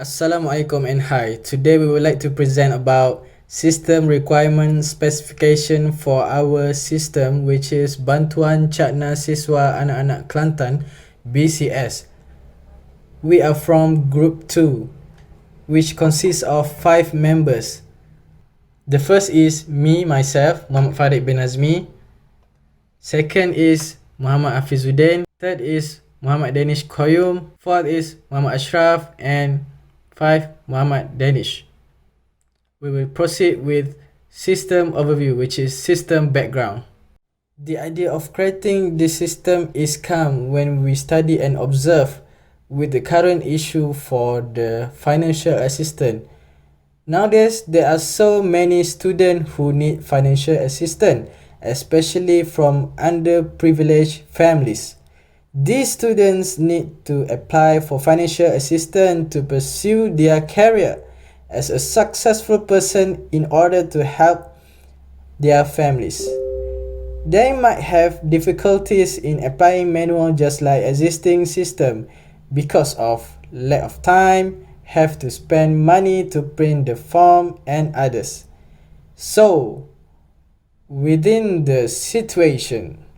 Assalamualaikum and hi. Today we would like to present about system requirement specification for our system, which is Bantuan Cakna Siswa Anak-Anak Kelantan BCS. We are from group 2, which consists of 5 members. The first is me, myself, Muhammad Farid Bin Nazmi. Second is Muhammad Hafizzudin. Third is Muhammad Danish Qayyum. Fourth is Muhammad Asyraaf, and 5. Muhammad Danish. We will proceed with system overview, which is system background. The idea of creating this system is come when we study and observe with the current issue for the financial assistance. Nowadays, there are so many students who need financial assistance, especially from underprivileged families. These students need to apply for financial assistance to pursue their career as a successful person in order to help their families. They might have difficulties in applying manual just like existing system because of lack of time, have to spend money to print the form and others. So, within the situation,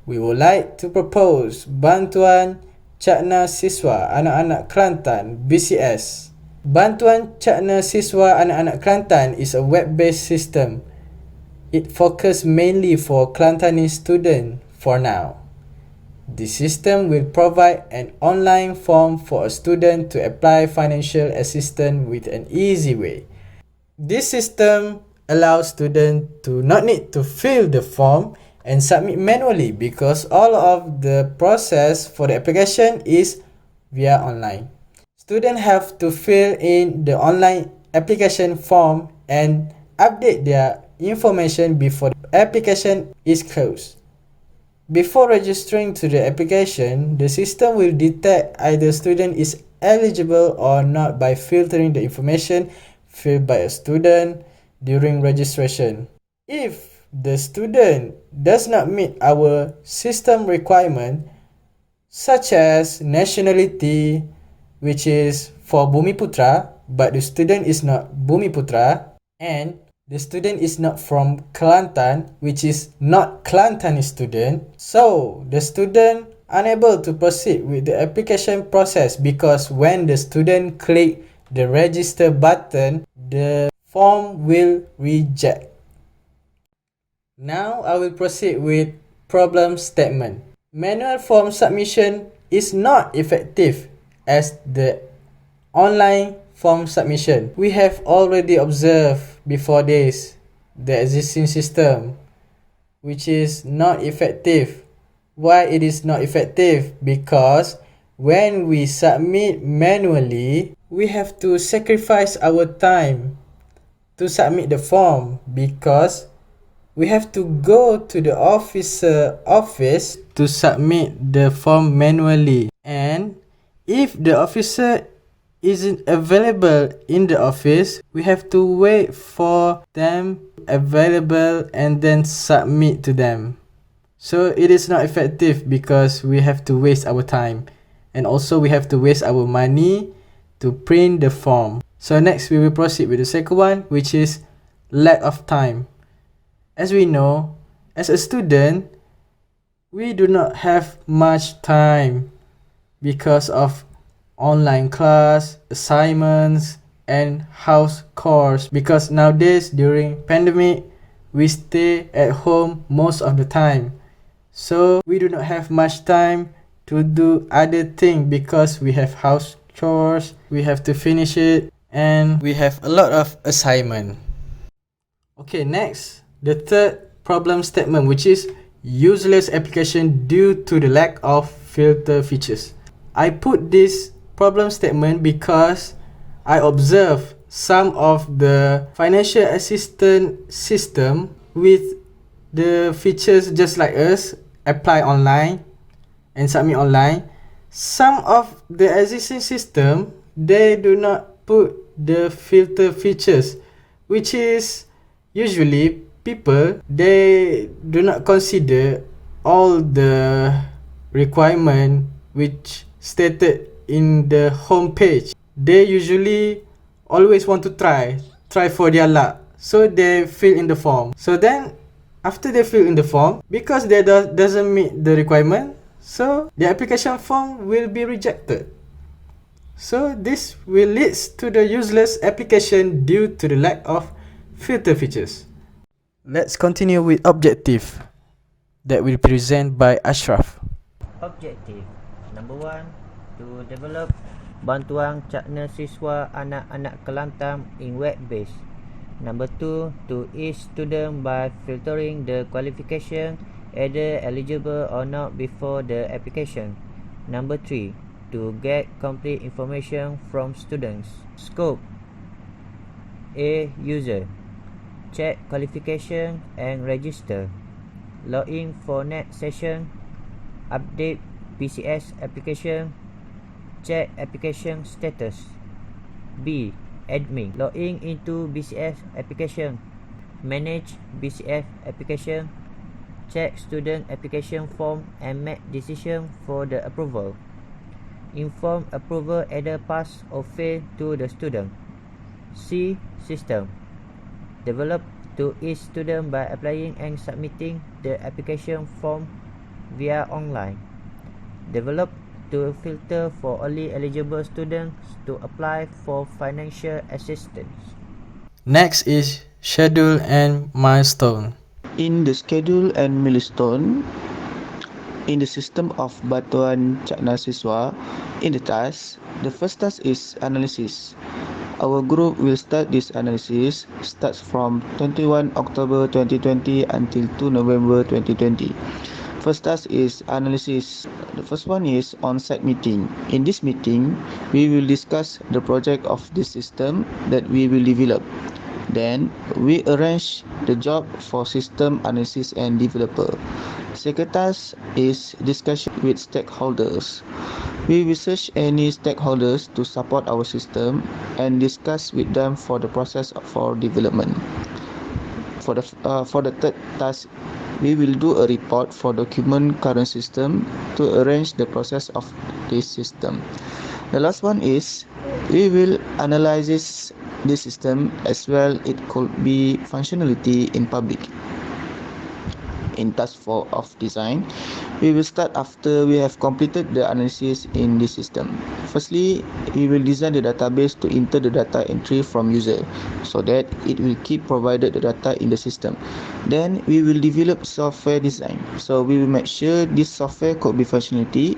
we would like to propose Bantuan Cakna Siswa Anak-Anak Kelantan BCS. Bantuan Cakna Siswa Anak-Anak Kelantan is a web-based system. It focuses mainly for Kelantanese students for now. The system will provide an online form for a student to apply financial assistance with an easy way. This system allows students to not need to fill the form and submit manually because all of the process for the application is via online. Students have to fill in the online application form and update their information before the application is closed. Before registering to the application, the system will detect either student is eligible or not by filtering the information filled by a student during registration. If the student does not meet our system requirement, such as nationality, which is for Bumiputra, but the student is not Bumiputra, and the student is not from Kelantan, which is not Kelantanese student, so the student unable to proceed with the application process because when the student click the register button, the form will reject. Now I will proceed with problem statement. Manual form submission is not effective as the online form submission. We have already observed before this the existing system, which is not effective. Why it is not effective? Because when we submit manually, we have to sacrifice our time to submit the form because we have to go to the office to submit the form manually, and if the officer isn't available in the office, we have to wait for them available and then submit to them. So it is not effective because we have to waste our time and also we have to waste our money to print the form. So next we will proceed with the second one, which is lack of time. As we know, as a student, we do not have much time because of online class, assignments, and house chores. Because nowadays, during pandemic, we stay at home most of the time. So we do not have much time to do other things because we have house chores, we have to finish it, and we have a lot of assignment. Okay, next, the third problem statement, which is useless application due to the lack of filter features. I put this problem statement because I observe some of the financial assistance system with the features just like us, apply online and submit online. Some of the existing system, they do not put the filter features, which is usually people, they do not consider all the requirement which stated in the home page. they usually always want to try for their luck. So they fill in the form. So then after they fill in the form, because they doesn't meet the requirement, so the application form will be rejected. So this will lead to the useless application due to the lack of filter features. Let's continue with objective that will be presented by Asyraaf. Objective number 1, to develop Bantuan Cakna Siswa Anak-Anak Kelantan in web-based. Number 2, to ease student by filtering the qualification either eligible or not before the application. Number 3, to get complete information from students. Scope: A. User. Check qualification and register. Login for next session. Update BCS application. Check application status. B. Admin. Login into BCS application. Manage BCS application. Check student application form and make decision for the approval. Inform approval either pass or fail to the student. C. System. Develop to each student by applying and submitting the application form via online. Develop to filter for only eligible students to apply for financial assistance. Next is schedule and milestone. In the schedule and milestone, in the system of Bantuan Cakna Siswa, in the task, the first task is analysis. Our group will start this analysis starts from 21 October 2020 until 2 November 2020. First task is analysis. The first one is on-site meeting. In this meeting, we will discuss the project of this system that we will develop. Then, we arrange the job for system analysis and developer. Second task is discussion with stakeholders. We research any stakeholders to support our system and discuss with them for the process for development. For the third task, we will do a report for document current system to arrange the process of this system. The last one is we will analyze this system as well. It could be functionality in public. In task 4 of design, we will start after we have completed the analysis in this system. Firstly, we will design the database to enter the data entry from user so that it will keep provided the data in the system. Then we will develop software design. So we will make sure this software could be functionality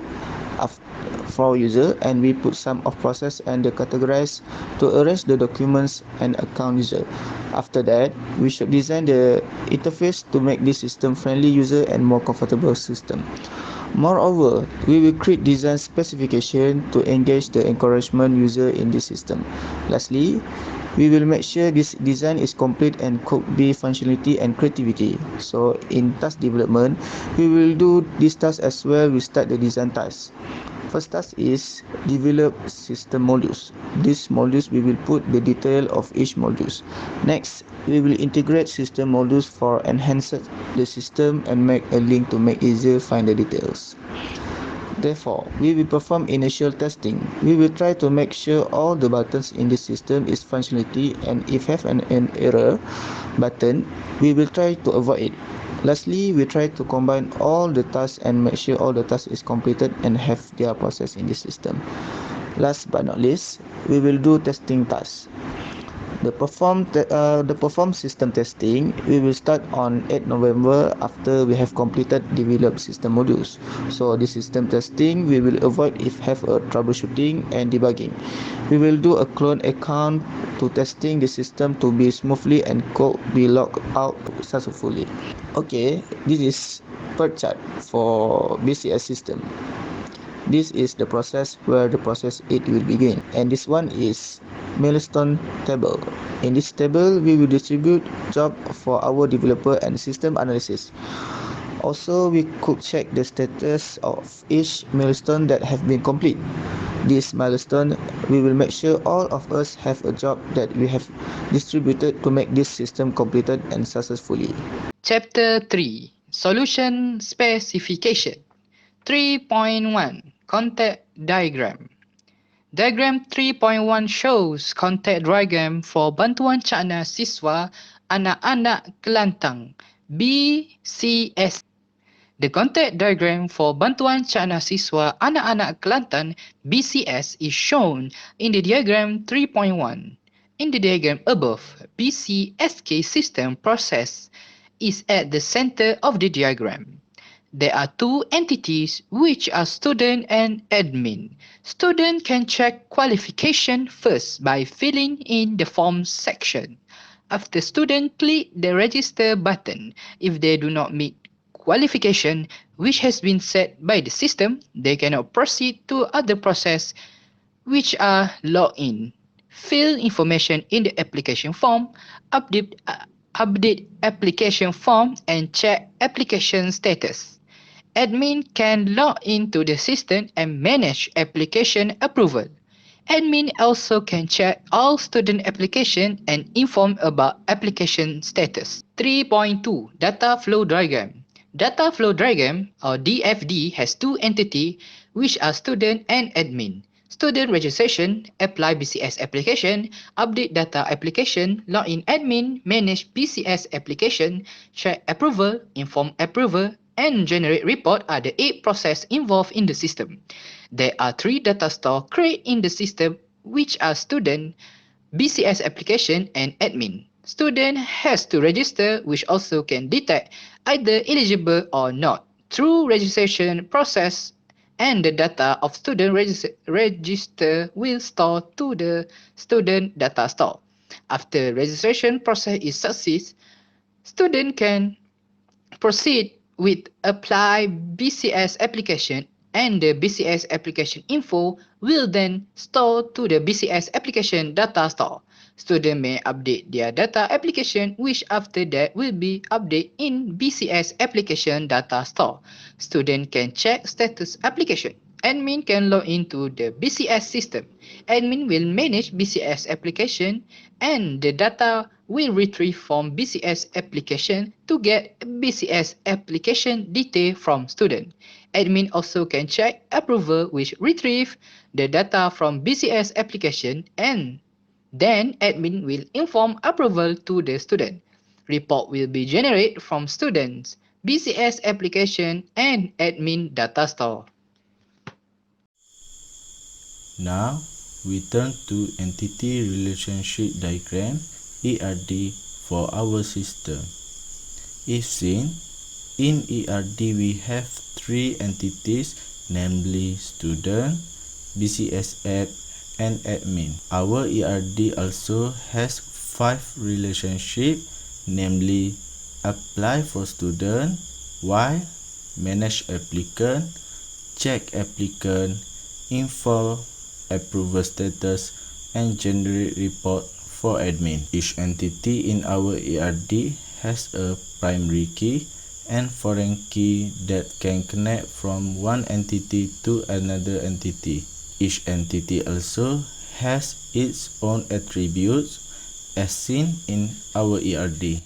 for user, and we put some of process and the categorize to arrange the documents and account user. After that, we should design the interface to make this system friendly user and more comfortable system. Moreover, we will create design specification to engage the encouragement user in this system. Lastly, we will make sure this design is complete and could be functionality and creativity. So in task development, we will do this task as well. We start the design task. First task is develop system modules. These modules we will put the detail of each modules. Next, we will integrate system modules for enhance the system and make a link to make easier find the details. Therefore, we will perform initial testing. We will try to make sure all the buttons in the system is functionality, and if have an error button, we will try to avoid it. Lastly, we try to combine all the tasks and make sure all the tasks is completed and have their process in the system. Last but not least, we will do testing tasks. The perform system testing, we will start on 8 November after we have completed developed system modules. So this system testing, we will avoid if have a troubleshooting and debugging. We will do a clone account to testing the system to be smoothly and code be logged out successfully. Okay, this is per chart for BCS system. This is the process where the process it will begin, and this one is milestone table. In this table, we will distribute job for our developer and system analysis. Also, we could check the status of each milestone that have been complete. This milestone, we will make sure all of us have a job that we have distributed to make this system completed and successfully. Chapter 3 Solution Specification 3.1 Contact Diagram. Diagram 3.1 shows contact diagram for Bantuan Cakna Siswa Anak-Anak Kelantan BCS. The contact diagram for Bantuan Cakna Siswa Anak-Anak Kelantan BCS is shown in the diagram 3.1. In the diagram above, BCSK system process is at the center of the diagram. There are two entities which are student and admin. Student can check qualification first by filling in the form section. After student click the register button, if they do not meet qualification which has been set by the system, they cannot proceed to other process which are log in, fill information in the application form, update application form and check application status. Admin can log into the system and manage application approval. Admin also can check all student application and inform about application status. 3.2 Data Flow Diagram. Data Flow Diagram or DFD has two entities which are student and admin. Student registration, apply BCS application, update data application, login admin, manage BCS application, check approval, inform approval, and generate report are the 8 processes involved in the system. There are 3 data stores created in the system which are student, BCS application, and admin. Student has to register which also can detect either eligible or not through registration process, and the data of student register will store to the student data store. After registration process is success, student can proceed with apply BCS application, and the BCS application info will then store to the BCS application data store. Student may update their data application which after that will be updated in BCS application data store. Student can check status application. Admin can log into the BCS system. Admin will manage BCS application and the data will retrieve from BCS application to get BCS application detail from student. Admin also can check approval which retrieve the data from BCS application, and then admin will inform approval to the student. Report will be generated from students, BCS application and admin data store. Now, we turn to Entity Relationship Diagram (ERD) for our system. If seen, in ERD we have 3 entities, namely student, BCS app, and admin. Our ERD also has 5 relationships, namely apply for student, while manage applicant, check applicant, info approval status, and generate report for admin. Each entity in our ERD has a primary key and foreign key that can connect from one entity to another entity. Each entity also has its own attributes as seen in our ERD.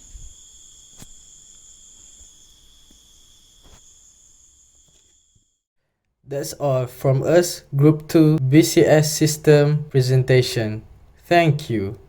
That's all from us, Group 2 BCS System presentation. Thank you.